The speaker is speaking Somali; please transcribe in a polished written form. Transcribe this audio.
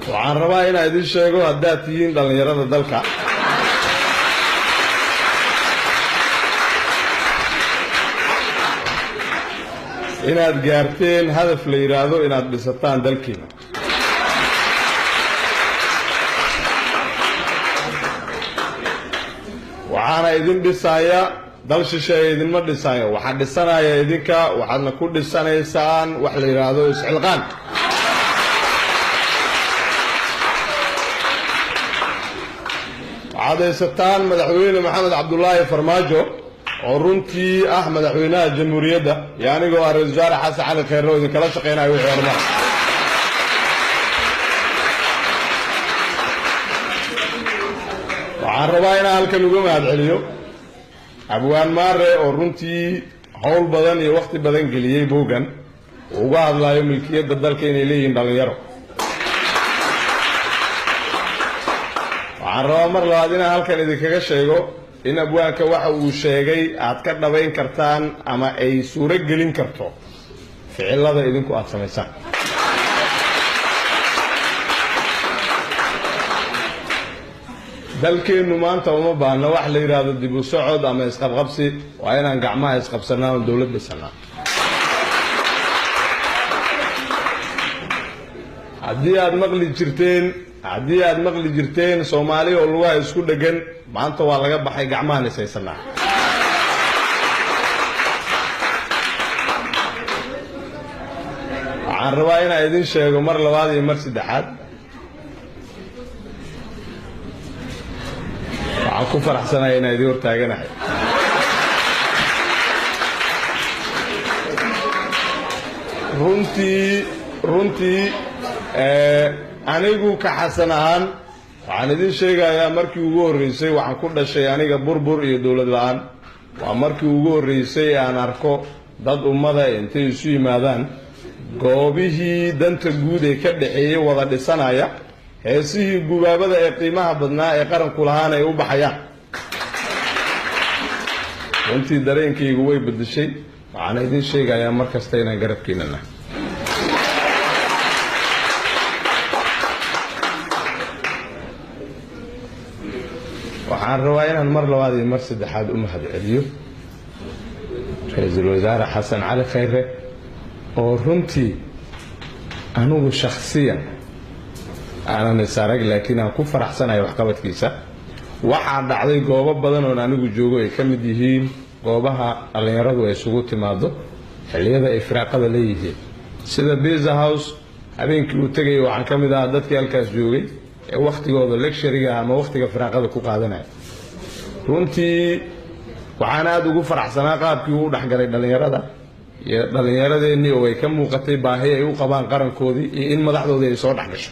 waxaan rabaa inaan idin sheego haddaad tihiin dhallinyarada dalka inaad gaarteen hadaf la yiraahdo inaad dhisataan dalkiina waxaana idin dhisaya dal shisheeye idinma dhisayo waxaa dhisanaya idinka waxaadna ku dhisanaysaan wax la yiraahdo isxilqaan waxaad haysataan madaxweyne maxamed cabdullaahi farmaajo oo runtii ah madaxweynaha jamhuuriyadda iyo anigoo ah ra-iisul wasaare xasan cali khayre oo idinkala shaqaynayo wixii horumar waxaan rabaa inaan halkan uga mahadceliyo abwaan maare oo runtii howl badan iyo wakhti badan geliyey buuggan uu uga hadlayo milkiyadda dalka inay leeyihiin dhallinyaro waxaan rabaa mar labaad inaan halkan idinkaga sheego in abwaanka waxa uu sheegay aad ka dhabayn kartaan ama ay suuro gelin karto ficilada idinku aad samaysaan dalkeennu maanta uma baahna wax la yiraahdo dib u socod ama isqabqabsi waa inaan gacmaha isqabsanaa oo dawlad dhisanaa haddii aad maqli jirteen Soomaali oo lugaha isku dhagan maanta waa laga baxay gacmaha nisaysanaa waxaan rabaa inaan idin sheego mar labaad iyo mar saddexaad waxaan ku faraxsanahay inaan idin hortaaganahay runtii anigu ka xasan ahaan waxaan idin sheegayaa markii ugu horreysay waxaan ku dhashay aniga burbur iyo dawlad la'aan waa markii ugu horreysay aan arko dad ummada intay isu yimaadaan goobihii danta guud ee ka dhaxeeyay wada dhisanaya heesihii gubaabada ee qiimaha badnaa ee qaranku lahaan ay u baxayaan runtii dareenkaygu way bedeshay waxaan idin sheegayaa mar kasta inaan garabkiina nahay waxaan rabaa inaan mar labaad iyo mar saddexaad u mahadceliyo ra-iisul wasaare xasan cali khayre oo runtii anigu shakhsiyan aanan isarag laakiin aan ku faraxsanahay waxqabadkiisa waxaa dhacday goobo badan oo anigu joogo ay ka mid yihiin goobaha dhallinyaradu ay isugu timaado xilliyada ay firaaqada leeyihiin sida Pizza House habeenkii uu tagay waxaan ka mid ahaa dadkii halkaas joogay ee waqtigooda lecture-ga ama waqtiga firaaqada ku qaadanaya runtii waxaan aad ugu faraxsanaa qaabkii uu dhaxgalay dhallinyarada iyo dhallinyaradeenii oo ay ka muuqatay baahi ay u qabaan qarankoodii iyo in madaxdoodii ay soo dhaxgasho